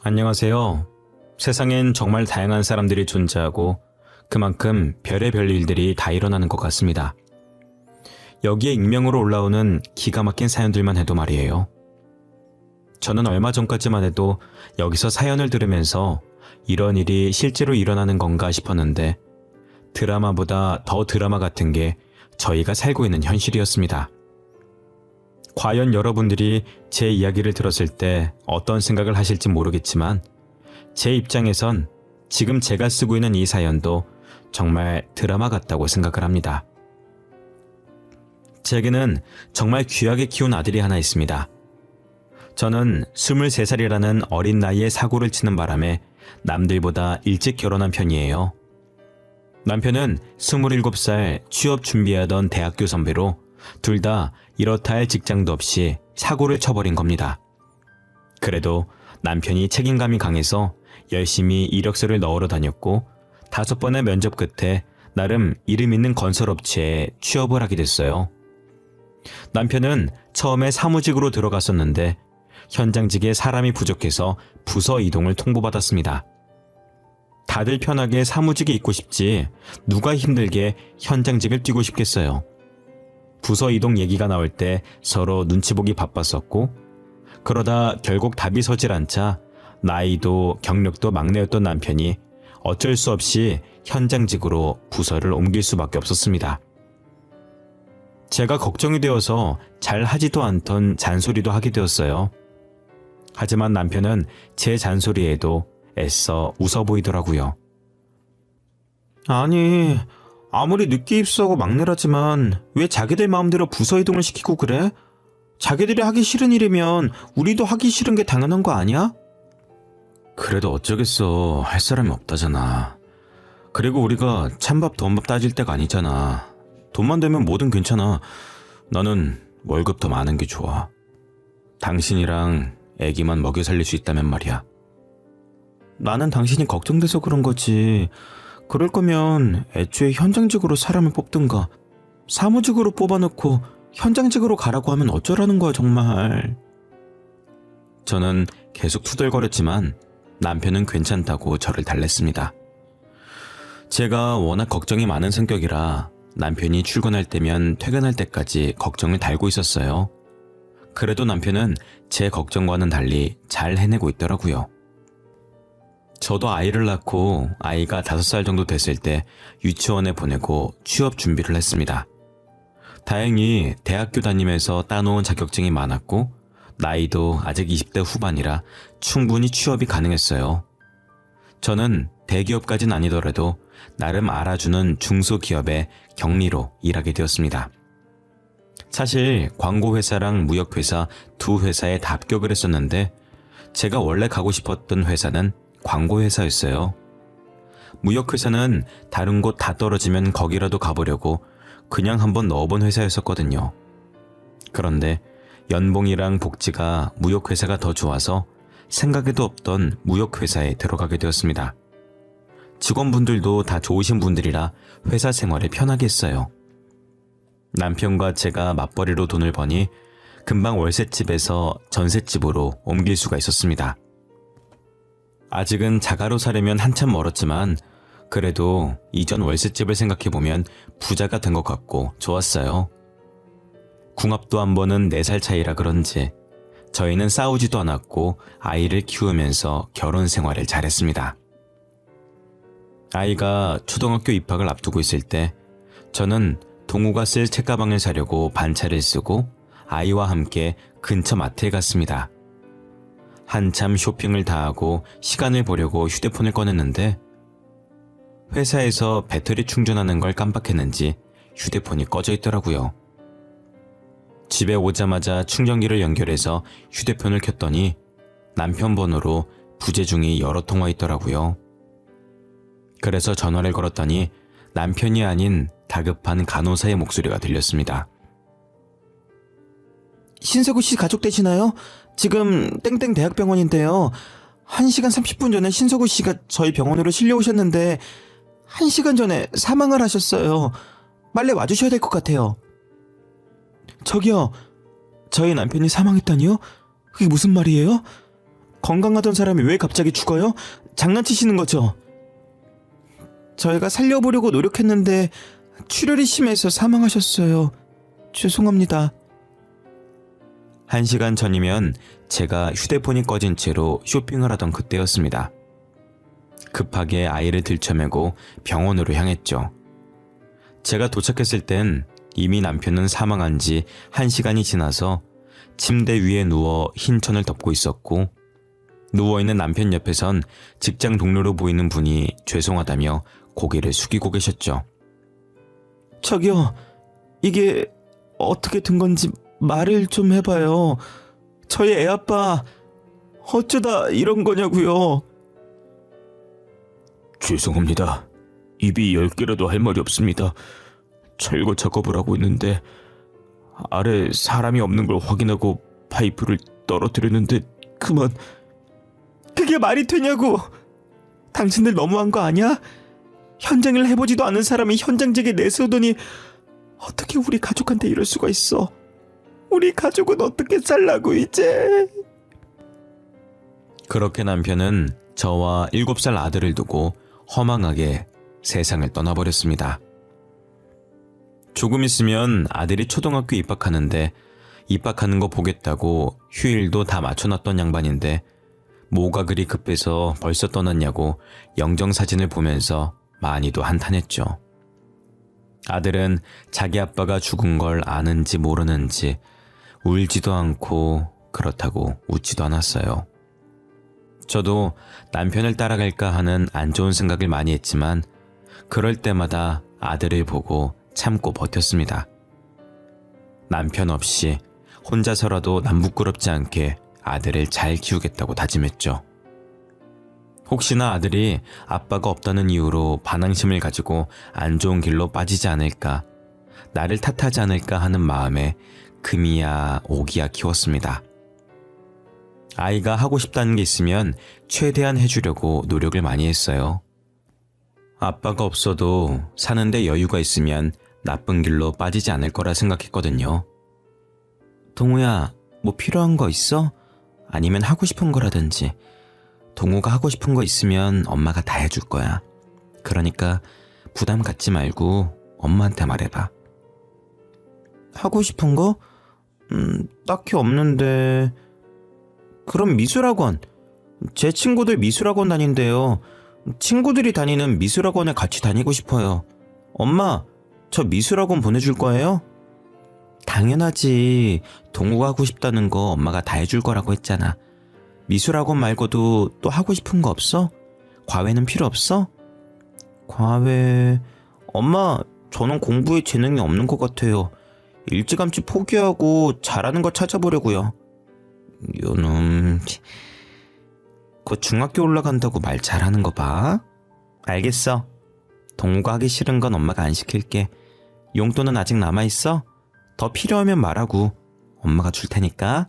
안녕하세요. 세상엔 정말 다양한 사람들이 존재하고 그만큼 별의별 일들이 다 일어나는 것 같습니다. 여기에 익명으로 올라오는 기가 막힌 사연들만 해도 말이에요. 저는 얼마 전까지만 해도 여기서 사연을 들으면서 이런 일이 실제로 일어나는 건가 싶었는데 드라마보다 더 드라마 같은 게 저희가 살고 있는 현실이었습니다. 과연 여러분들이 제 이야기를 들었을 때 어떤 생각을 하실지 모르겠지만 제 입장에선 지금 제가 쓰고 있는 이 사연도 정말 드라마 같다고 생각을 합니다. 제게는 정말 귀하게 키운 아들이 하나 있습니다. 저는 23살이라는 어린 나이에 사고를 치는 바람에 남들보다 일찍 결혼한 편이에요. 남편은 27살 취업 준비하던 대학교 선배로 둘 다 이렇다 할 직장도 없이 사고를 쳐버린 겁니다. 그래도 남편이 책임감이 강해서 열심히 이력서를 넣으러 다녔고 5번의 면접 끝에 나름 이름 있는 건설업체에 취업을 하게 됐어요. 남편은 처음에 사무직으로 들어갔었는데 현장직에 사람이 부족해서 부서 이동을 통보받았습니다. 다들 편하게 사무직에 있고 싶지 누가 힘들게 현장직을 뛰고 싶겠어요. 부서 이동 얘기가 나올 때 서로 눈치 보기 바빴었고 그러다 결국 답이 서질 않자 나이도 경력도 막내였던 남편이 어쩔 수 없이 현장직으로 부서를 옮길 수밖에 없었습니다. 제가 걱정이 되어서 잘 하지도 않던 잔소리도 하게 되었어요. 하지만 남편은 제 잔소리에도 애써 웃어 보이더라고요. 아니, 아무리 늦게 입사하고 막내라지만 왜 자기들 마음대로 부서 이동을 시키고 그래? 자기들이 하기 싫은 일이면 우리도 하기 싫은 게 당연한 거 아니야? 그래도 어쩌겠어. 할 사람이 없다잖아. 그리고 우리가 찬밥 돈밥 따질 때가 아니잖아. 돈만 되면 뭐든 괜찮아. 나는 월급 더 많은 게 좋아. 당신이랑 애기만 먹여 살릴 수 있다면 말이야. 나는 당신이 걱정돼서 그런 거지. 그럴 거면 애초에 현장직으로 사람을 뽑든가 사무직으로 뽑아놓고 현장직으로 가라고 하면 어쩌라는 거야 정말. 저는 계속 투덜거렸지만 남편은 괜찮다고 저를 달랬습니다. 제가 워낙 걱정이 많은 성격이라 남편이 출근할 때면 퇴근할 때까지 걱정을 달고 있었어요. 그래도 남편은 제 걱정과는 달리 잘 해내고 있더라고요. 저도 아이를 낳고 아이가 5살 정도 됐을 때 유치원에 보내고 취업 준비를 했습니다. 다행히 대학교 다니면서 따놓은 자격증이 많았고 나이도 아직 20대 후반이라 충분히 취업이 가능했어요. 저는 대기업까진 아니더라도 나름 알아주는 중소기업의 경리로 일하게 되었습니다. 사실 광고회사랑 무역회사 두 회사에 다 합격을 했었는데 제가 원래 가고 싶었던 회사는 광고회사였어요. 무역회사는 다른 곳 다 떨어지면 거기라도 가보려고 그냥 한번 넣어본 회사였었거든요. 그런데 연봉이랑 복지가 무역회사가 더 좋아서 생각에도 없던 무역회사에 들어가게 되었습니다. 직원분들도 다 좋으신 분들이라 회사 생활에 편하게 했어요. 남편과 제가 맞벌이로 돈을 버니 금방 월세집에서 전셋집으로 옮길 수가 있었습니다. 아직은 자가로 사려면 한참 멀었지만 그래도 이전 월세집을 생각해보면 부자가 된 것 같고 좋았어요. 궁합도 한 번은 4살 차이라 그런지 저희는 싸우지도 않았고 아이를 키우면서 결혼 생활을 잘했습니다. 아이가 초등학교 입학을 앞두고 있을 때 저는 동우가 쓸 책가방을 사려고 반차를 쓰고 아이와 함께 근처 마트에 갔습니다. 한참 쇼핑을 다 하고 시간을 보려고 휴대폰을 꺼냈는데 회사에서 배터리 충전하는 걸 깜빡했는지 휴대폰이 꺼져 있더라고요. 집에 오자마자 충전기를 연결해서 휴대폰을 켰더니 남편 번호로 부재중이 여러 통화 있더라고요. 그래서 전화를 걸었더니 남편이 아닌 다급한 간호사의 목소리가 들렸습니다. 신세구 씨 가족 되시나요? 지금 땡땡 대학병원인데요. 1시간 30분 전에 신세구 씨가 저희 병원으로 실려오셨는데 1시간 전에 사망을 하셨어요. 빨리 와주셔야 될 것 같아요. 저기요, 저희 남편이 사망했다니요? 그게 무슨 말이에요? 건강하던 사람이 왜 갑자기 죽어요? 장난치시는 거죠? 저희가 살려보려고 노력했는데 출혈이 심해서 사망하셨어요. 죄송합니다. 1시간 전이면 제가 휴대폰이 꺼진 채로 쇼핑을 하던 그때였습니다. 급하게 아이를 들쳐매고 병원으로 향했죠. 제가 도착했을 땐 이미 남편은 사망한 지 1시간이 지나서 침대 위에 누워 흰 천을 덮고 있었고, 누워있는 남편 옆에선 직장 동료로 보이는 분이 죄송하다며 고개를 숙이고 계셨죠. 저기요, 이게 어떻게 된 건지 말을 좀 해봐요. 저희 애아빠 어쩌다 이런 거냐고요. 죄송합니다. 입이 10개라도 할 말이 없습니다. 철거 작업을 하고 있는데 아래 사람이 없는 걸 확인하고 파이프를 떨어뜨렸는데 그만. 그게 말이 되냐고. 당신들 너무한 거 아니야? 현장을 해보지도 않은 사람이 현장직에 내세우더니 어떻게 우리 가족한테 이럴 수가 있어. 우리 가족은 어떻게 살라고 이제. 그렇게 남편은 저와 7살 아들을 두고 허망하게 세상을 떠나버렸습니다. 조금 있으면 아들이 초등학교 입학하는데 입학하는 거 보겠다고 휴일도 다 맞춰놨던 양반인데 뭐가 그리 급해서 벌써 떠났냐고 영정사진을 보면서 많이도 한탄했죠. 아들은 자기 아빠가 죽은 걸 아는지 모르는지 울지도 않고 그렇다고 웃지도 않았어요. 저도 남편을 따라갈까 하는 안 좋은 생각을 많이 했지만 그럴 때마다 아들을 보고 참고 버텼습니다. 남편 없이 혼자서라도 남 부끄럽지 않게 아들을 잘 키우겠다고 다짐했죠. 혹시나 아들이 아빠가 없다는 이유로 반항심을 가지고 안 좋은 길로 빠지지 않을까, 나를 탓하지 않을까 하는 마음에 금이야 오기야 키웠습니다. 아이가 하고 싶다는 게 있으면 최대한 해주려고 노력을 많이 했어요. 아빠가 없어도 사는데 여유가 있으면 나쁜 길로 빠지지 않을 거라 생각했거든요. 동우야, 뭐 필요한 거 있어? 아니면 하고 싶은 거라든지. 동우가 하고 싶은 거 있으면 엄마가 다 해줄 거야. 그러니까 부담 갖지 말고 엄마한테 말해봐. 하고 싶은 거? 딱히 없는데. 그럼 미술학원. 제 친구들 미술학원 다닌대요. 친구들이 다니는 미술학원에 같이 다니고 싶어요. 엄마, 저 미술학원 보내줄 거예요? 당연하지. 동우가 하고 싶다는 거 엄마가 다 해줄 거라고 했잖아. 미술학원 말고도 또 하고 싶은 거 없어? 과외는 필요 없어? 과외... 엄마, 저는 공부에 재능이 없는 것 같아요. 일찌감치 포기하고 잘하는 거 찾아보려고요. 요놈... 곧 중학교 올라간다고 말 잘하는 거 봐. 알겠어. 동우가 하기 싫은 건 엄마가 안 시킬게. 용돈은 아직 남아있어? 더 필요하면 말하고 엄마가 줄 테니까.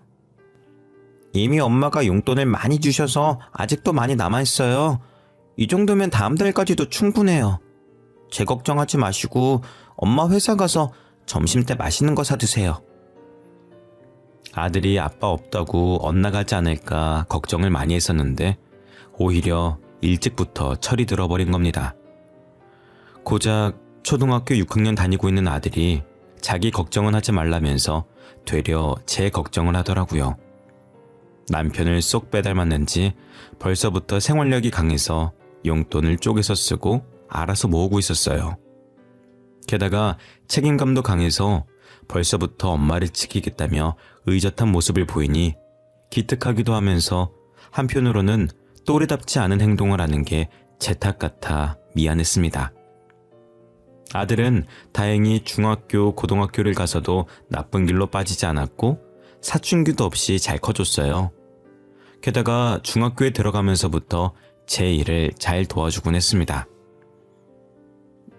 이미 엄마가 용돈을 많이 주셔서 아직도 많이 남아있어요. 이 정도면 다음 달까지도 충분해요. 제 걱정하지 마시고 엄마 회사 가서 점심때 맛있는 거 사드세요. 아들이 아빠 없다고 엇나가지 않을까 걱정을 많이 했었는데 오히려 일찍부터 철이 들어버린 겁니다. 고작 초등학교 6학년 다니고 있는 아들이 자기 걱정은 하지 말라면서 되려 제 걱정을 하더라고요. 남편을 쏙 빼닮았는지 벌써부터 생활력이 강해서 용돈을 쪼개서 쓰고 알아서 모으고 있었어요. 게다가 책임감도 강해서 벌써부터 엄마를 지키겠다며 의젓한 모습을 보이니 기특하기도 하면서 한편으로는 또래답지 않은 행동을 하는 게 제 탓 같아 미안했습니다. 아들은 다행히 중학교, 고등학교를 가서도 나쁜 길로 빠지지 않았고 사춘기도 없이 잘 커줬어요. 게다가 중학교에 들어가면서부터 제 일을 잘 도와주곤 했습니다.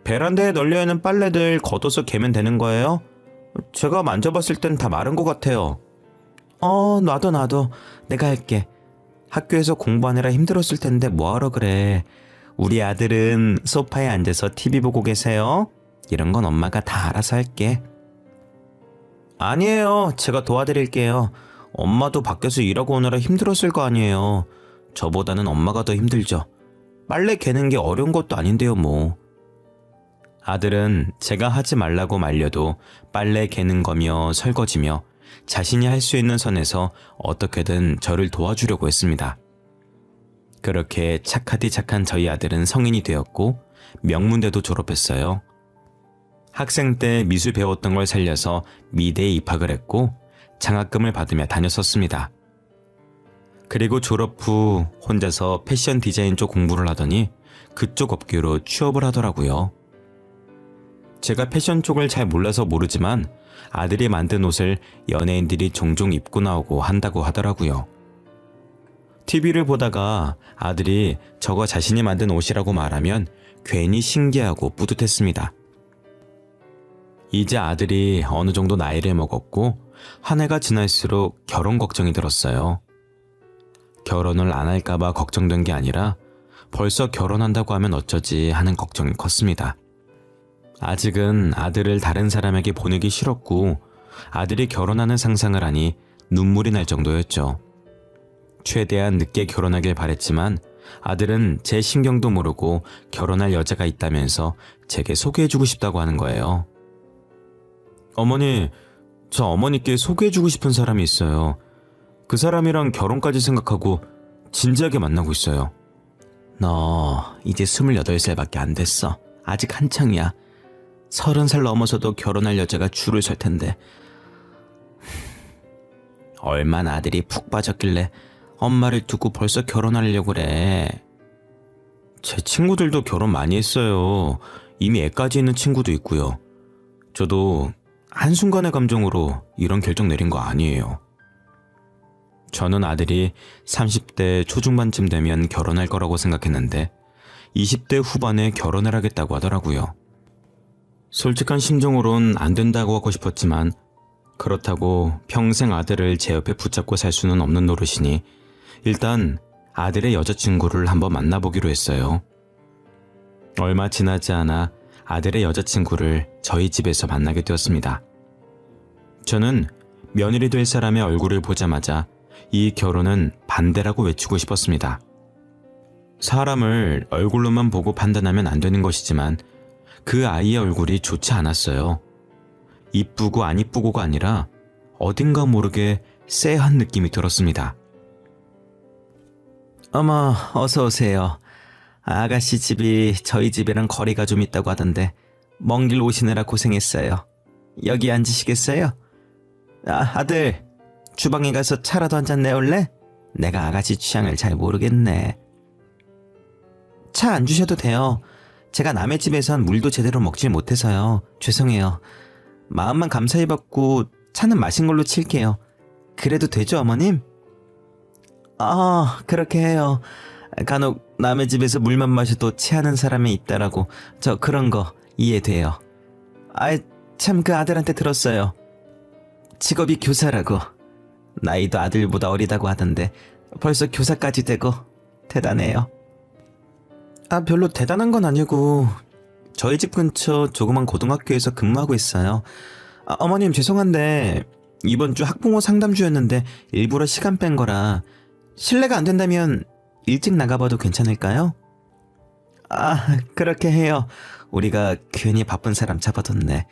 베란다에 널려있는 빨래들 걷어서 개면 되는 거예요? 제가 만져봤을 땐 다 마른 것 같아요. 나도. 내가 할게. 학교에서 공부하느라 힘들었을 텐데 뭐하러 그래. 우리 아들은 소파에 앉아서 TV 보고 계세요. 이런 건 엄마가 다 알아서 할게. 아니에요. 제가 도와드릴게요. 엄마도 밖에서 일하고 오느라 힘들었을 거 아니에요. 저보다는 엄마가 더 힘들죠. 빨래 개는 게 어려운 것도 아닌데요, 뭐. 아들은 제가 하지 말라고 말려도 빨래 개는 거며 설거지며 자신이 할 수 있는 선에서 어떻게든 저를 도와주려고 했습니다. 그렇게 착하디 착한 저희 아들은 성인이 되었고 명문대도 졸업했어요. 학생 때 미술 배웠던 걸 살려서 미대에 입학을 했고 장학금을 받으며 다녔었습니다. 그리고 졸업 후 혼자서 패션 디자인 쪽 공부를 하더니 그쪽 업계로 취업을 하더라고요. 제가 패션 쪽을 잘 몰라서 모르지만 아들이 만든 옷을 연예인들이 종종 입고 나오고 한다고 하더라고요. TV를 보다가 아들이 저거 자신이 만든 옷이라고 말하면 괜히 신기하고 뿌듯했습니다. 이제 아들이 어느 정도 나이를 먹었고 한 해가 지날수록 결혼 걱정이 들었어요. 결혼을 안 할까봐 걱정된 게 아니라 벌써 결혼한다고 하면 어쩌지 하는 걱정이 컸습니다. 아직은 아들을 다른 사람에게 보내기 싫었고 아들이 결혼하는 상상을 하니 눈물이 날 정도였죠. 최대한 늦게 결혼하길 바랬지만 아들은 제 신경도 모르고 결혼할 여자가 있다면서 제게 소개해주고 싶다고 하는 거예요. 어머니, 저 어머니께 소개해주고 싶은 사람이 있어요. 그 사람이랑 결혼까지 생각하고 진지하게 만나고 있어요. 너 이제 28살밖에 안 됐어. 아직 한창이야. 30살 넘어서도 결혼할 여자가 줄을 설 텐데. 얼마나 아들이 푹 빠졌길래 엄마를 두고 벌써 결혼하려고 그래. 제 친구들도 결혼 많이 했어요. 이미 애까지 있는 친구도 있고요. 저도 한순간의 감정으로 이런 결정 내린 거 아니에요. 저는 아들이 30대 초중반쯤 되면 결혼할 거라고 생각했는데 20대 후반에 결혼을 하겠다고 하더라고요. 솔직한 심정으론 안 된다고 하고 싶었지만 그렇다고 평생 아들을 제 옆에 붙잡고 살 수는 없는 노릇이니 일단 아들의 여자친구를 한번 만나보기로 했어요. 얼마 지나지 않아 아들의 여자친구를 저희 집에서 만나게 되었습니다. 저는 며느리 될 사람의 얼굴을 보자마자 이 결혼은 반대라고 외치고 싶었습니다. 사람을 얼굴로만 보고 판단하면 안 되는 것이지만 그 아이의 얼굴이 좋지 않았어요. 이쁘고 안 이쁘고가 아니라 어딘가 모르게 쎄한 느낌이 들었습니다. 어머, 어서 오세요. 아가씨 집이 저희 집이랑 거리가 좀 있다고 하던데 먼 길 오시느라 고생했어요. 여기 앉으시겠어요? 아들, 주방에 가서 차라도 한 잔 내올래? 내가 아가씨 취향을 잘 모르겠네. 차 안 주셔도 돼요. 제가 남의 집에선 물도 제대로 먹질 못해서요. 죄송해요. 마음만 감사히 받고 차는 마신 걸로 칠게요. 그래도 되죠, 어머님? 그렇게 해요. 간혹 남의 집에서 물만 마셔도 체하는 사람이 있다라고 저 그런 거 이해돼요. 참 그 아들한테 들었어요. 직업이 교사라고. 나이도 아들보다 어리다고 하던데 벌써 교사까지 되고 대단해요. 별로 대단한 건 아니고 저희 집 근처 조그만 고등학교에서 근무하고 있어요. 어머님 죄송한데 이번 주 학부모 상담주였는데 일부러 시간 뺀 거라 실례가 안 된다면 일찍 나가봐도 괜찮을까요? 그렇게 해요. 우리가 괜히 바쁜 사람 잡아뒀네.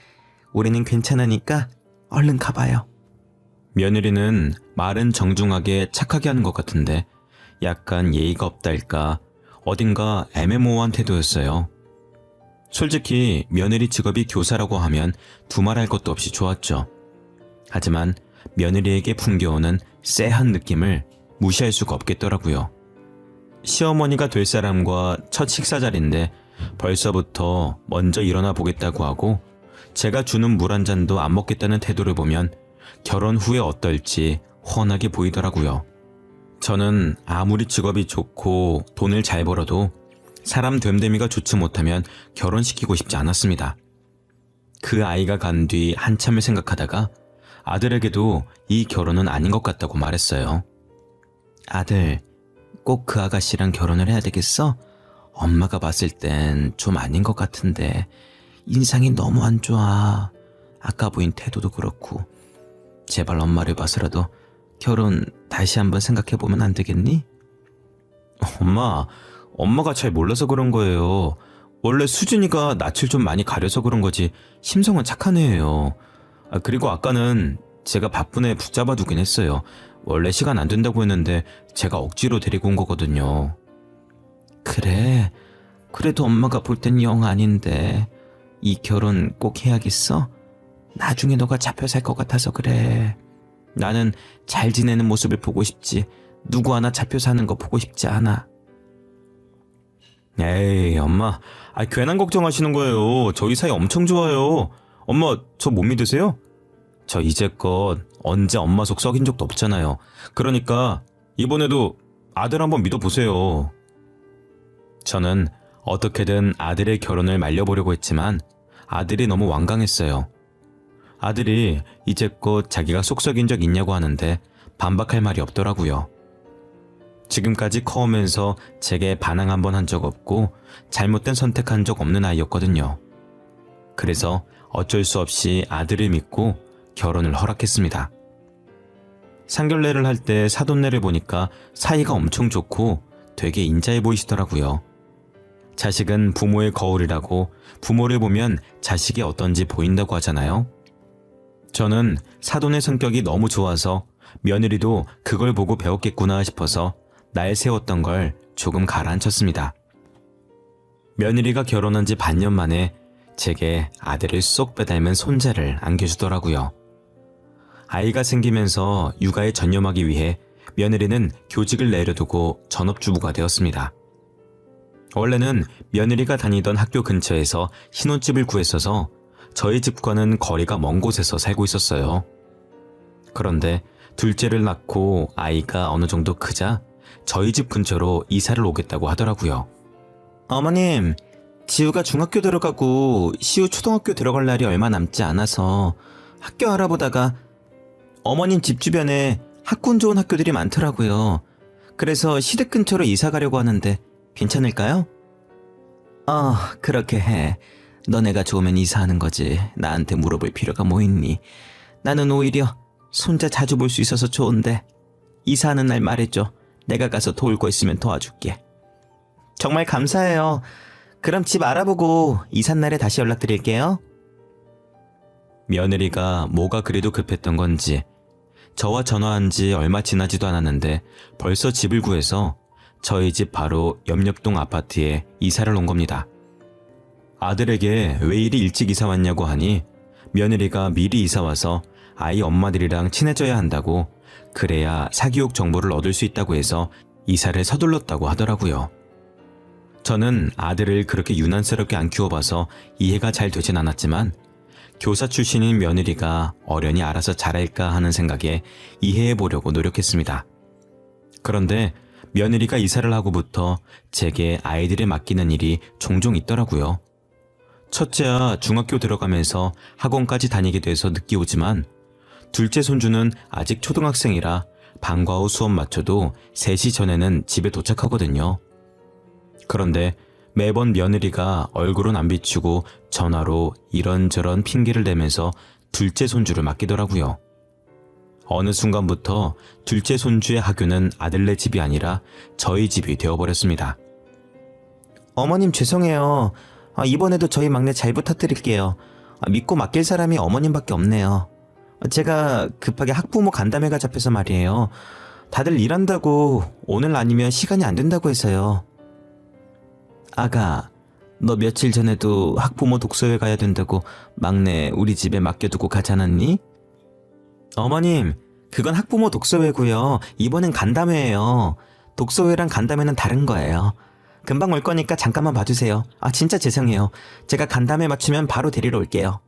우리는 괜찮으니까 얼른 가봐요. 며느리는 말은 정중하게 착하게 하는 것 같은데 약간 예의가 없달까 어딘가 애매모호한 태도였어요. 솔직히 며느리 직업이 교사라고 하면 두말할 것도 없이 좋았죠. 하지만 며느리에게 풍겨오는 쎄한 느낌을 무시할 수가 없겠더라고요. 시어머니가 될 사람과 첫 식사 자리인데 벌써부터 먼저 일어나 보겠다고 하고 제가 주는 물 한 잔도 안 먹겠다는 태도를 보면 결혼 후에 어떨지 훤하게 보이더라고요. 저는 아무리 직업이 좋고 돈을 잘 벌어도 사람 됨됨이가 좋지 못하면 결혼시키고 싶지 않았습니다. 그 아이가 간 뒤 한참을 생각하다가 아들에게도 이 결혼은 아닌 것 같다고 말했어요. 아들, 꼭 그 아가씨랑 결혼을 해야 되겠어? 엄마가 봤을 땐 좀 아닌 것 같은데 인상이 너무 안 좋아. 아까 보인 태도도 그렇고 제발 엄마를 봐서라도 결혼 다시 한번 생각해보면 안 되겠니? 엄마가 잘 몰라서 그런 거예요. 원래 수진이가 낯을 좀 많이 가려서 그런 거지 심성은 착한 애예요. 그리고 아까는 제가 바쁜 애 붙잡아 두긴 했어요. 원래 시간 안 된다고 했는데 제가 억지로 데리고 온 거거든요. 그래, 그래도 엄마가 볼 땐 영 아닌데 이 결혼 꼭 해야겠어? 나중에 너가 잡혀 살 것 같아서 그래. 나는 잘 지내는 모습을 보고 싶지 누구 하나 잡혀 사는 거 보고 싶지 않아. 에이, 엄마. 괜한 걱정하시는 거예요. 저희 사이 엄청 좋아요. 엄마, 저 못 믿으세요? 저 이제껏 언제 엄마 속 썩인 적도 없잖아요. 그러니까 이번에도 아들 한번 믿어보세요. 저는 어떻게든 아들의 결혼을 말려보려고 했지만 아들이 너무 완강했어요. 아들이 이제껏 자기가 속 썩인 적 있냐고 하는데 반박할 말이 없더라고요. 지금까지 커오면서 제게 반항 한 번 한 적 없고 잘못된 선택한 적 없는 아이였거든요. 그래서 어쩔 수 없이 아들을 믿고 결혼을 허락했습니다. 상견례를 할 때 사돈네를 보니까 사이가 엄청 좋고 되게 인자해 보이시더라고요. 자식은 부모의 거울이라고 부모를 보면 자식이 어떤지 보인다고 하잖아요. 저는 사돈의 성격이 너무 좋아서 며느리도 그걸 보고 배웠겠구나 싶어서 날 세웠던 걸 조금 가라앉혔습니다. 며느리가 결혼한 지 반년 만에 제게 아들을 쏙 빼닮은 손자를 안겨주더라고요. 아이가 생기면서 육아에 전념하기 위해 며느리는 교직을 내려두고 전업주부가 되었습니다. 원래는 며느리가 다니던 학교 근처에서 신혼집을 구했어서 저희 집과는 거리가 먼 곳에서 살고 있었어요. 그런데 둘째를 낳고 아이가 어느 정도 크자 저희 집 근처로 이사를 오겠다고 하더라고요. 어머님, 지우가 중학교 들어가고 시우 초등학교 들어갈 날이 얼마 남지 않아서 학교 알아보다가 어머님 집 주변에 학군 좋은 학교들이 많더라고요. 그래서 시댁 근처로 이사 가려고 하는데 괜찮을까요? 그렇게 해. 너네가 좋으면 이사하는 거지. 나한테 물어볼 필요가 뭐 있니? 나는 오히려 손자 자주 볼 수 있어서 좋은데 이사하는 날 말해줘. 내가 가서 도울 거 있으면 도와줄게. 정말 감사해요. 그럼 집 알아보고 이삿 날에 다시 연락드릴게요. 며느리가 뭐가 그래도 급했던 건지 저와 전화한 지 얼마 지나지도 않았는데 벌써 집을 구해서 저희 집 바로 옆동 아파트에 이사를 온 겁니다. 아들에게 왜 이리 일찍 이사 왔냐고 하니 며느리가 미리 이사 와서 아이 엄마들이랑 친해져야 한다고, 그래야 사교육 정보를 얻을 수 있다고 해서 이사를 서둘렀다고 하더라고요. 저는 아들을 그렇게 유난스럽게 안 키워봐서 이해가 잘 되진 않았지만 교사 출신인 며느리가 어련히 알아서 잘할까 하는 생각에 이해해보려고 노력했습니다. 그런데 며느리가 이사를 하고부터 제게 아이들을 맡기는 일이 종종 있더라고요. 첫째야 중학교 들어가면서 학원까지 다니게 돼서 늦게 오지만 둘째 손주는 아직 초등학생이라 방과 후 수업 마쳐도 3시 전에는 집에 도착하거든요. 그런데 매번 며느리가 얼굴은 안 비추고 전화로 이런저런 핑계를 대면서 둘째 손주를 맡기더라고요. 어느 순간부터 둘째 손주의 학교는 아들네 집이 아니라 저희 집이 되어버렸습니다. 어머님 죄송해요. 이번에도 저희 막내 잘 부탁드릴게요. 믿고 맡길 사람이 어머님밖에 없네요. 제가 급하게 학부모 간담회가 잡혀서 말이에요. 다들 일한다고 오늘 아니면 시간이 안 된다고 해서요. 아가, 너 며칠 전에도 학부모 독서회 가야 된다고 막내 우리 집에 맡겨두고 가지 않았니? 어머님, 그건 학부모 독서회고요. 이번엔 간담회예요. 독서회랑 간담회는 다른 거예요. 금방 올 거니까 잠깐만 봐주세요. 진짜 죄송해요. 제가 간담회 맞추면 바로 데리러 올게요.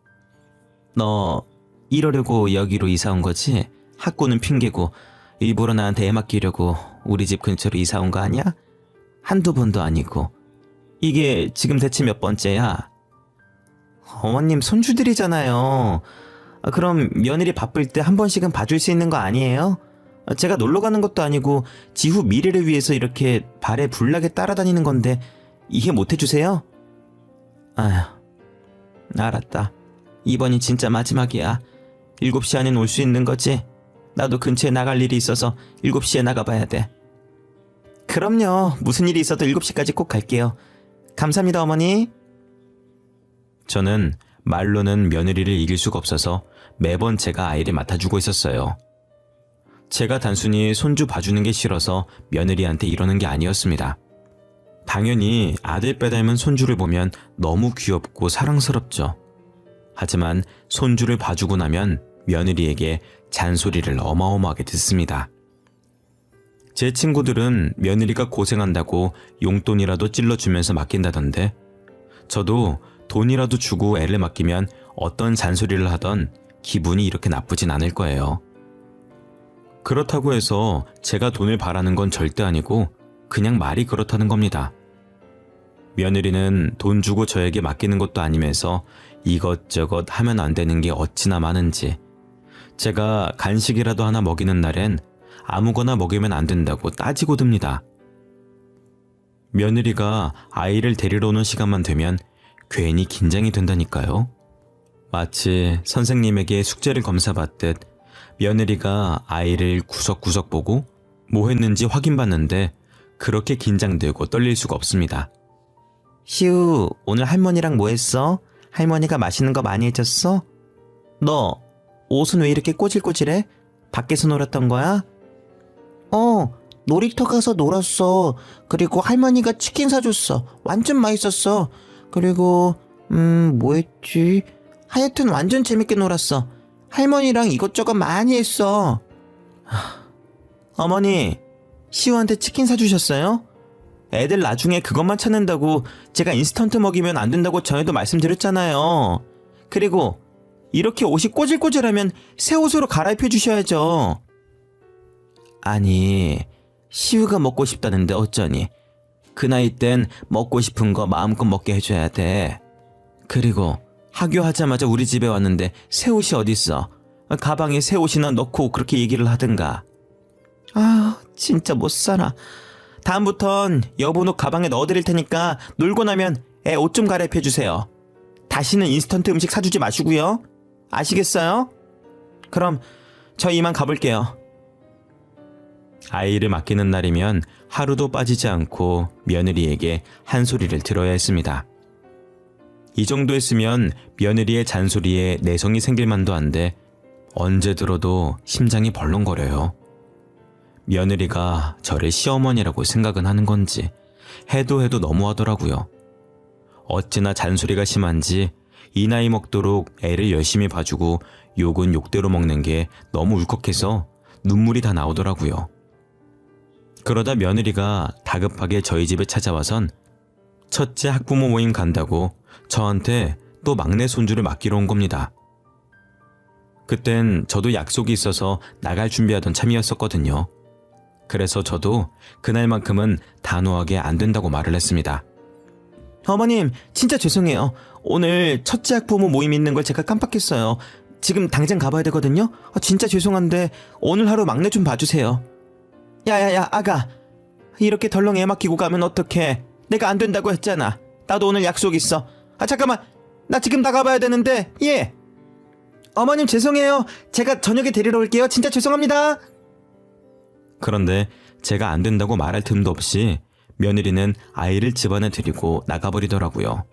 너 이러려고 여기로 이사 온 거지? 학구는 핑계고 일부러 나한테 애 맡기려고 우리 집 근처로 이사 온 거 아니야? 한두 번도 아니고. 이게 지금 대체 몇 번째야? 어머님 손주들이잖아요. 그럼 며느리 바쁠 때 한 번씩은 봐줄 수 있는 거 아니에요? 제가 놀러 가는 것도 아니고 지후 미래를 위해서 이렇게 발에 불나게 따라다니는 건데 이해 못 해주세요? 아휴, 알았다. 이번이 진짜 마지막이야. 7시 안엔 올 수 있는 거지? 나도 근처에 나갈 일이 있어서 7시에 나가봐야 돼. 그럼요. 무슨 일이 있어도 7시까지 꼭 갈게요. 감사합니다, 어머니. 저는 말로는 며느리를 이길 수가 없어서 매번 제가 아이를 맡아주고 있었어요. 제가 단순히 손주 봐주는 게 싫어서 며느리한테 이러는 게 아니었습니다. 당연히 아들 빼닮은 손주를 보면 너무 귀엽고 사랑스럽죠. 하지만 손주를 봐주고 나면 며느리에게 잔소리를 어마어마하게 듣습니다. 제 친구들은 며느리가 고생한다고 용돈이라도 찔러주면서 맡긴다던데 저도 돈이라도 주고 애를 맡기면 어떤 잔소리를 하던 기분이 이렇게 나쁘진 않을 거예요. 그렇다고 해서 제가 돈을 바라는 건 절대 아니고 그냥 말이 그렇다는 겁니다. 며느리는 돈 주고 저에게 맡기는 것도 아니면서 이것저것 하면 안 되는 게 어찌나 많은지 제가 간식이라도 하나 먹이는 날엔 아무거나 먹이면 안 된다고 따지고 듭니다. 며느리가 아이를 데리러 오는 시간만 되면 괜히 긴장이 된다니까요. 마치 선생님에게 숙제를 검사받듯 며느리가 아이를 구석구석 보고 뭐 했는지 확인받는데 그렇게 긴장되고 떨릴 수가 없습니다. 시우, 오늘 할머니랑 뭐 했어? 할머니가 맛있는 거 많이 해줬어? 너 옷은 왜 이렇게 꼬질꼬질해? 밖에서 놀았던 거야? 놀이터 가서 놀았어. 그리고 할머니가 치킨 사줬어. 완전 맛있었어. 그리고 뭐 했지? 하여튼 완전 재밌게 놀았어. 할머니랑 이것저것 많이 했어. 어머니, 시우한테 치킨 사주셨어요? 애들 나중에 그것만 찾는다고 제가 인스턴트 먹이면 안 된다고 전에도 말씀드렸잖아요. 그리고 이렇게 옷이 꼬질꼬질하면 새 옷으로 갈아입혀 주셔야죠. 아니, 시우가 먹고 싶다는데 어쩌니? 그 나이 땐 먹고 싶은 거 마음껏 먹게 해줘야 돼. 그리고 하교하자마자 우리 집에 왔는데 새 옷이 어딨어? 가방에 새 옷이나 넣고 그렇게 얘기를 하든가. 아, 진짜 못 살아. 다음부턴 여분 옷 가방에 넣어드릴 테니까 놀고 나면 애 옷 좀 갈아입혀 주세요. 다시는 인스턴트 음식 사주지 마시고요. 아시겠어요? 그럼 저 이만 가볼게요. 아이를 맡기는 날이면 하루도 빠지지 않고 며느리에게 한 소리를 들어야 했습니다. 이 정도 했으면 며느리의 잔소리에 내성이 생길 만도 한데 언제 들어도 심장이 벌렁거려요. 며느리가 저를 시어머니라고 생각은 하는 건지 해도 너무하더라고요. 어찌나 잔소리가 심한지 이 나이 먹도록 애를 열심히 봐주고 욕은 욕대로 먹는 게 너무 울컥해서 눈물이 다 나오더라고요. 그러다 며느리가 다급하게 저희 집에 찾아와선 첫째 학부모 모임 간다고 저한테 또 막내 손주를 맡기러 온 겁니다. 그땐 저도 약속이 있어서 나갈 준비하던 참이었었거든요. 그래서 저도 그날만큼은 단호하게 안 된다고 말을 했습니다. 어머님, 진짜 죄송해요. 오늘 첫째 학부모 모임 있는 걸 제가 깜빡했어요. 지금 당장 가봐야 되거든요. 진짜 죄송한데 오늘 하루 막내 좀 봐주세요. 야야야, 아가. 이렇게 덜렁 애 맡기고 가면 어떡해. 내가 안 된다고 했잖아. 나도 오늘 약속 있어. 잠깐만. 나 지금 나가봐야 되는데. 예. 어머님 죄송해요. 제가 저녁에 데리러 올게요. 진짜 죄송합니다. 그런데 제가 안 된다고 말할 틈도 없이 며느리는 아이를 집안에 들이고 나가버리더라고요.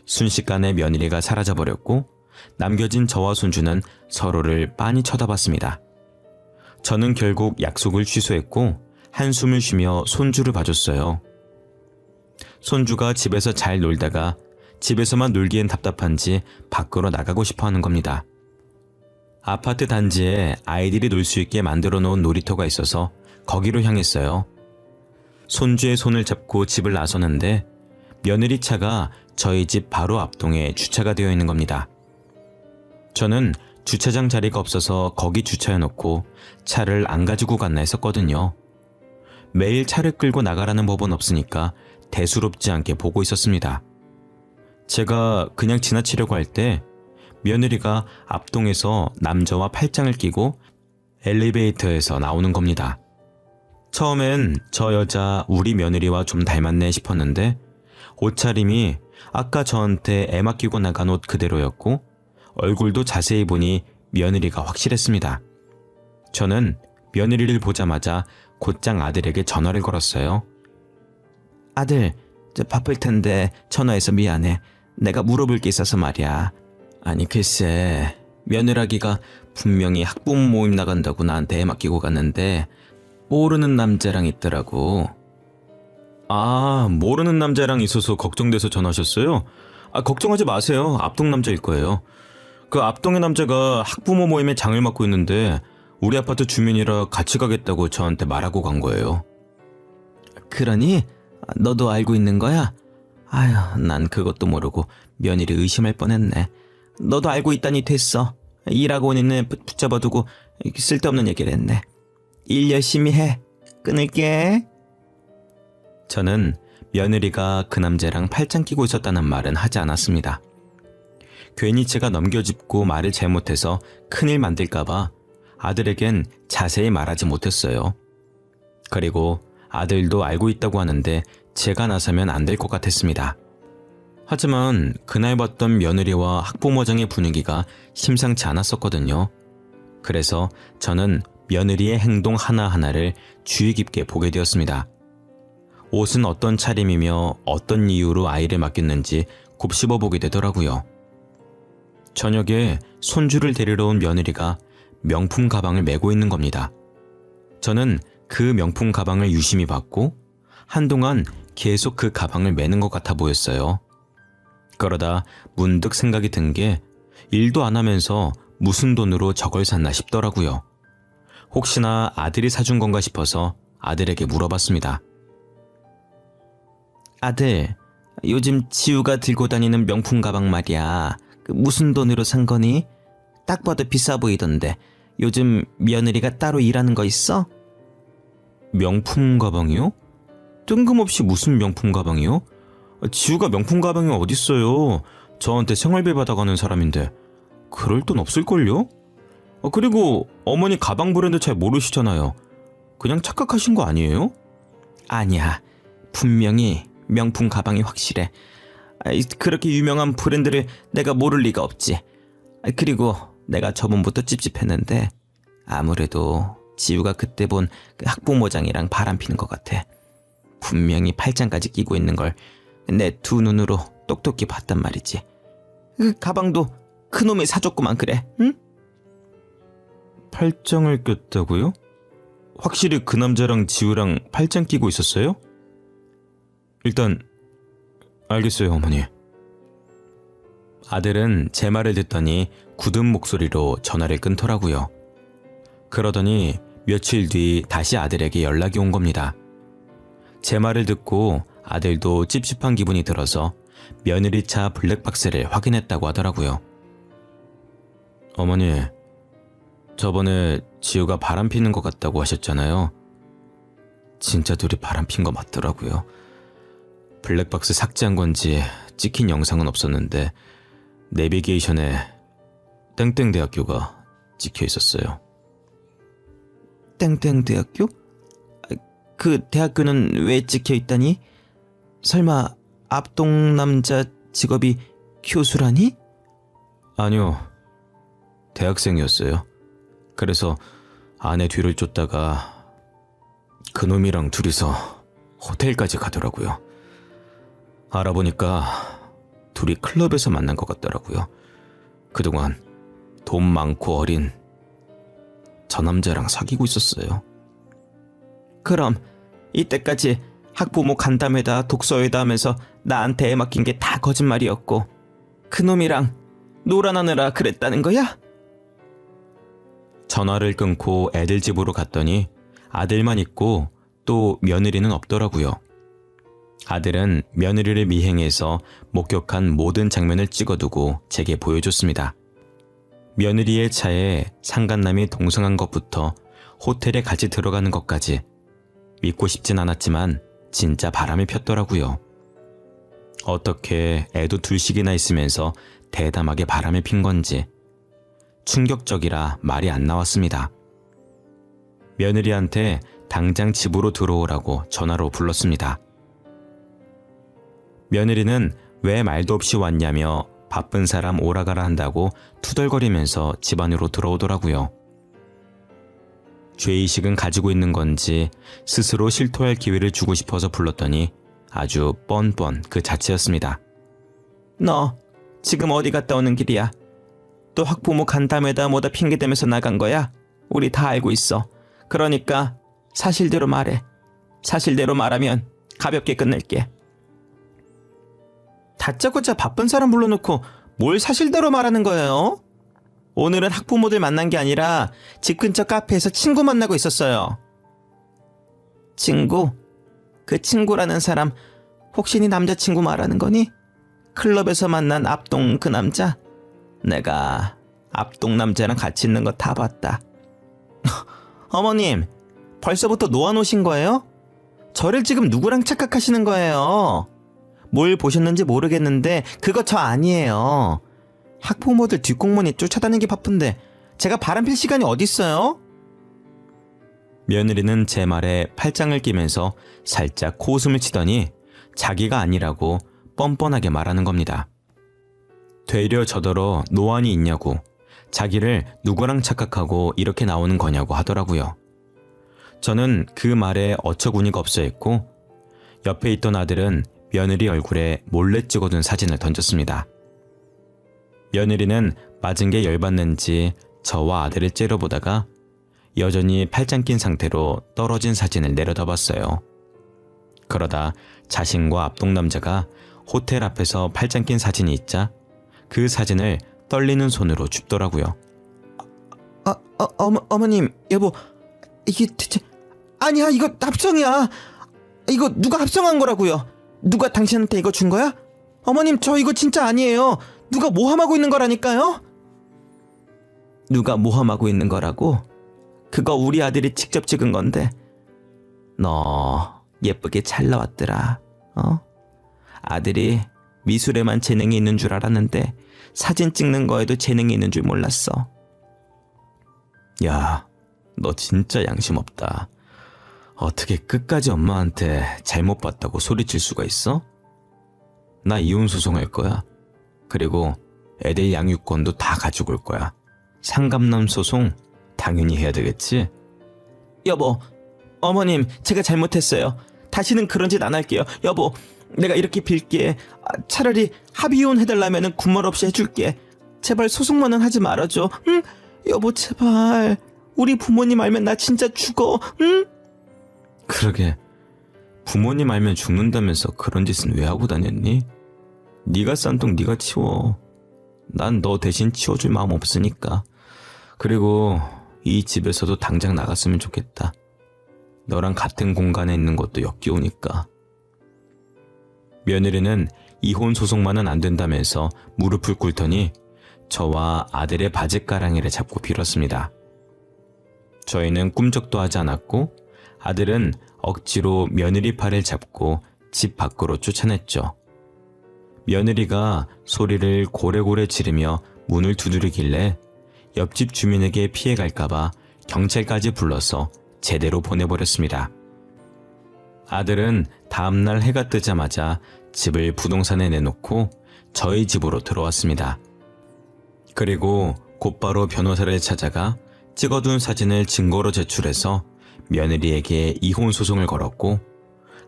순식간에 며느리가 사라져버렸고 남겨진 저와 손주는 서로를 빤히 쳐다봤습니다. 저는 결국 약속을 취소했고 한숨을 쉬며 손주를 봐줬어요. 손주가 집에서 잘 놀다가 집에서만 놀기엔 답답한지 밖으로 나가고 싶어 하는 겁니다. 아파트 단지에 아이들이 놀 수 있게 만들어 놓은 놀이터가 있어서 거기로 향했어요. 손주의 손을 잡고 집을 나서는데 며느리 차가 저희 집 바로 앞동에 주차가 되어 있는 겁니다. 저는 주차장 자리가 없어서 거기 주차해놓고 차를 안 가지고 갔나 했었거든요. 매일 차를 끌고 나가라는 법은 없으니까 대수롭지 않게 보고 있었습니다. 제가 그냥 지나치려고 할 때 며느리가 앞동에서 남자와 팔짱을 끼고 엘리베이터에서 나오는 겁니다. 처음엔 저 여자 우리 며느리와 좀 닮았네 싶었는데 옷차림이 아까 저한테 애 맡기고 나간 옷 그대로였고 얼굴도 자세히 보니 며느리가 확실했습니다. 저는 며느리를 보자마자 곧장 아들에게 전화를 걸었어요. 아들, 저 바쁠 텐데 전화해서 미안해. 내가 물어볼 게 있어서 말이야. 아니 글쎄, 며느라기가 분명히 학부모 모임 나간다고 나한테 애 맡기고 갔는데 모르는 남자랑 있더라고. 아, 모르는 남자랑 있어서 걱정돼서 전화하셨어요? 아, 걱정하지 마세요. 앞동 남자일 거예요. 그 앞동의 남자가 학부모 모임에 장을 맡고 있는데 우리 아파트 주민이라 같이 가겠다고 저한테 말하고 간 거예요. 그러니 너도 알고 있는 거야? 아휴, 난 그것도 모르고 며느리 의심할 뻔했네. 너도 알고 있다니 됐어. 일하고 온 애는 붙잡아두고 쓸데없는 얘기를 했네. 일 열심히 해. 끊을게. 저는 며느리가 그 남자랑 팔짱 끼고 있었다는 말은 하지 않았습니다. 괜히 제가 넘겨짚고 말을 잘못해서 큰일 만들까봐 아들에겐 자세히 말하지 못했어요. 그리고 아들도 알고 있다고 하는데 제가 나서면 안 될 것 같았습니다. 하지만 그날 봤던 며느리와 학부모장의 분위기가 심상치 않았었거든요. 그래서 저는 며느리의 행동 하나하나를 주의 깊게 보게 되었습니다. 옷은 어떤 차림이며 어떤 이유로 아이를 맡겼는지 곱씹어 보게 되더라고요. 저녁에 손주를 데리러 온 며느리가 명품 가방을 메고 있는 겁니다. 저는 그 명품 가방을 유심히 봤고 한동안 계속 그 가방을 메는 것 같아 보였어요. 그러다 문득 생각이 든 게 일도 안 하면서 무슨 돈으로 저걸 샀나 싶더라고요. 혹시나 아들이 사준 건가 싶어서 아들에게 물어봤습니다. 아들, 요즘 지우가 들고 다니는 명품 가방 말이야. 무슨 돈으로 산 거니? 딱 봐도 비싸 보이던데 요즘 며느리가 따로 일하는 거 있어? 명품 가방이요? 뜬금없이 무슨 명품 가방이요? 지우가 명품 가방이 어딨어요. 저한테 생활비 받아가는 사람인데 그럴 돈 없을걸요? 그리고 어머니 가방 브랜드 잘 모르시잖아요. 그냥 착각하신 거 아니에요? 아니야. 분명히 명품 가방이 확실해. 그렇게 유명한 브랜드를 내가 모를 리가 없지. 그리고 내가 저번부터 찝찝했는데 아무래도 지우가 그때 본 그 학부모장이랑 바람피는 것 같아. 분명히 팔짱까지 끼고 있는 걸 내 두 눈으로 똑똑히 봤단 말이지. 그 가방도 그놈이 사줬구만 그래, 응? 팔짱을 꼈다고요? 확실히 그 남자랑 지우랑 팔짱 끼고 있었어요? 일단 알겠어요, 어머니. 아들은 제 말을 듣더니 굳은 목소리로 전화를 끊더라고요. 그러더니 며칠 뒤 다시 아들에게 연락이 온 겁니다. 제 말을 듣고 아들도 찝찝한 기분이 들어서 며느리차 블랙박스를 확인했다고 하더라고요. 어머니, 저번에 지우가 바람피는 것 같다고 하셨잖아요. 진짜 둘이 바람핀 거 맞더라고요. 블랙박스 삭제한 건지 찍힌 영상은 없었는데 내비게이션에 땡땡대학교가 찍혀 있었어요. 땡땡대학교? 그 대학교는 왜 찍혀 있다니? 설마 앞동 남자 직업이 교수라니? 아니요, 대학생이었어요. 그래서 아내 뒤를 쫓다가 그놈이랑 둘이서 호텔까지 가더라고요. 알아보니까 둘이 클럽에서 만난 것 같더라고요. 그동안 돈 많고 어린 저 남자랑 사귀고 있었어요. 그럼 이때까지 학부모 간담회다 독서회다 하면서 나한테 애 맡긴 게 다 거짓말이었고 그놈이랑 놀아나느라 그랬다는 거야? 전화를 끊고 애들 집으로 갔더니 아들만 있고 또 며느리는 없더라고요. 아들은 며느리를 미행해서 목격한 모든 장면을 찍어두고 제게 보여줬습니다. 며느리의 차에 상간남이 동성한 것부터 호텔에 같이 들어가는 것까지 믿고 싶진 않았지만 진짜 바람이 폈더라고요. 어떻게 애도 둘씩이나 있으면서 대담하게 바람이 핀 건지 충격적이라 말이 안 나왔습니다. 며느리한테 당장 집으로 들어오라고 전화로 불렀습니다. 며느리는 왜 말도 없이 왔냐며 바쁜 사람 오라가라 한다고 투덜거리면서 집 안으로 들어오더라고요. 죄의식은 가지고 있는 건지 스스로 실토할 기회를 주고 싶어서 불렀더니 아주 뻔뻔 그 자체였습니다. 너 지금 어디 갔다 오는 길이야? 또 학부모 간담회다 뭐다 핑계대면서 나간 거야? 우리 다 알고 있어. 그러니까 사실대로 말해. 사실대로 말하면 가볍게 끝낼게. 다짜고짜 바쁜 사람 불러놓고 뭘 사실대로 말하는 거예요? 오늘은 학부모들 만난 게 아니라 집 근처 카페에서 친구 만나고 있었어요. 친구? 그 친구라는 사람 혹시 네 남자친구 말하는 거니? 클럽에서 만난 앞동 그 남자? 내가 앞동 남자랑 같이 있는 거 다 봤다. 어머님, 벌써부터 놓아놓으신 거예요? 저를 지금 누구랑 착각하시는 거예요? 뭘 보셨는지 모르겠는데 그거 저 아니에요. 학부모들 뒷공문이 쫓아다니기 바쁜데 제가 바람필 시간이 어딨어요? 며느리는 제 말에 팔짱을 끼면서 살짝 코웃음을 치더니 자기가 아니라고 뻔뻔하게 말하는 겁니다. 되려 저더러 노안이 있냐고, 자기를 누구랑 착각하고 이렇게 나오는 거냐고 하더라고요. 저는 그 말에 어처구니가 없어 했고 옆에 있던 아들은 며느리 얼굴에 몰래 찍어둔 사진을 던졌습니다. 며느리는 맞은 게 열받는지 저와 아들을 째려보다가 여전히 팔짱 낀 상태로 떨어진 사진을 내려다봤어요. 그러다 자신과 앞동 남자가 호텔 앞에서 팔짱 낀 사진이 있자 그 사진을 떨리는 손으로 줍더라고요. 어머님, 여보, 이게 대체 아니야, 이거 합성이야. 이거 누가 합성한 거라고요? 누가 당신한테 이거 준 거야? 어머님, 저 이거 진짜 아니에요. 누가 모함하고 있는 거라니까요? 누가 모함하고 있는 거라고? 그거 우리 아들이 직접 찍은 건데. 너 예쁘게 잘 나왔더라. 아들이 미술에만 재능이 있는 줄 알았는데 사진 찍는 거에도 재능이 있는 줄 몰랐어. 야, 너 진짜 양심 없다. 어떻게 끝까지 엄마한테 잘못 봤다고 소리칠 수가 있어? 나 이혼 소송할 거야. 그리고 애들 양육권도 다 가지고 올 거야. 상감남 소송 당연히 해야 되겠지? 여보, 어머님, 제가 잘못했어요. 다시는 그런 짓 안 할게요. 여보, 내가 이렇게 빌게. 차라리 합의혼 해달라면 군말 없이 해줄게. 제발 소송만은 하지 말아줘. 응? 여보, 제발. 우리 부모님 알면 나 진짜 죽어. 응? 그러게, 부모님 알면 죽는다면서 그런 짓은 왜 하고 다녔니? 네가 싼 똥 네가 치워. 난 너 대신 치워줄 마음 없으니까. 그리고 이 집에서도 당장 나갔으면 좋겠다. 너랑 같은 공간에 있는 것도 역겨우니까. 며느리는 이혼 소송만은 안 된다면서 무릎을 꿇더니 저와 아들의 바짓가랑이를 잡고 빌었습니다. 저희는 꿈쩍도 하지 않았고 아들은 억지로 며느리 팔을 잡고 집 밖으로 쫓아냈죠. 며느리가 소리를 고래고래 지르며 문을 두드리길래 옆집 주민에게 피해갈까봐 경찰까지 불러서 제대로 보내버렸습니다. 아들은 다음날 해가 뜨자마자 집을 부동산에 내놓고 저희 집으로 들어왔습니다. 그리고 곧바로 변호사를 찾아가 찍어둔 사진을 증거로 제출해서 며느리에게 이혼 소송을 걸었고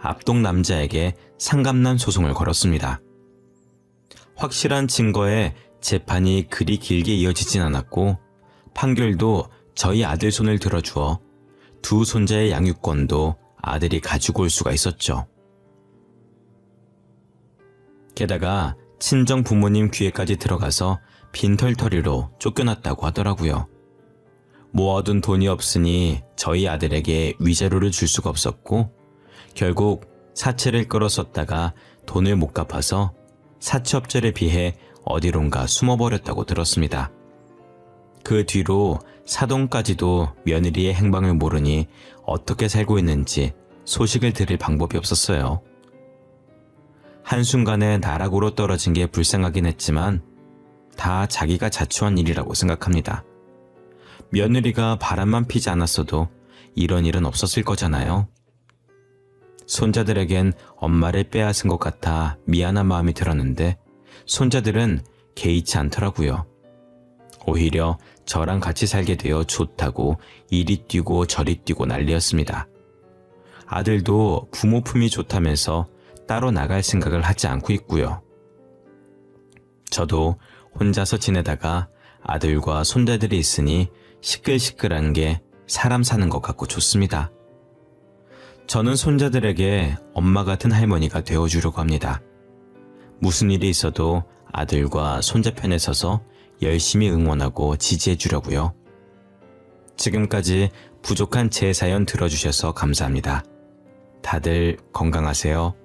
앞동 남자에게 상감난 소송을 걸었습니다. 확실한 증거에 재판이 그리 길게 이어지진 않았고 판결도 저희 아들 손을 들어주어 두 손자의 양육권도 아들이 가지고 올 수가 있었죠. 게다가 친정 부모님 귀에까지 들어가서 빈털터리로 쫓겨났다고 하더라고요. 모아둔 돈이 없으니 저희 아들에게 위자료를 줄 수가 없었고 결국 사채를 끌어썼다가 돈을 못 갚아서 사채업자를 피해 어디론가 숨어버렸다고 들었습니다. 그 뒤로 사돈까지도 며느리의 행방을 모르니 어떻게 살고 있는지 소식을 들을 방법이 없었어요. 한순간에 나락으로 떨어진 게 불쌍하긴 했지만 다 자기가 자초한 일이라고 생각합니다. 며느리가 바람만 피지 않았어도 이런 일은 없었을 거잖아요. 손자들에겐 엄마를 빼앗은 것 같아 미안한 마음이 들었는데 손자들은 개의치 않더라고요. 오히려 저랑 같이 살게 되어 좋다고 이리 뛰고 저리 뛰고 난리였습니다. 아들도 부모 품이 좋다면서 따로 나갈 생각을 하지 않고 있고요. 저도 혼자서 지내다가 아들과 손자들이 있으니 시끌시끌한 게 사람 사는 것 같고 좋습니다. 저는 손자들에게 엄마 같은 할머니가 되어주려고 합니다. 무슨 일이 있어도 아들과 손자 편에 서서 열심히 응원하고 지지해 주려고요. 지금까지 부족한 제 사연 들어주셔서 감사합니다. 다들 건강하세요.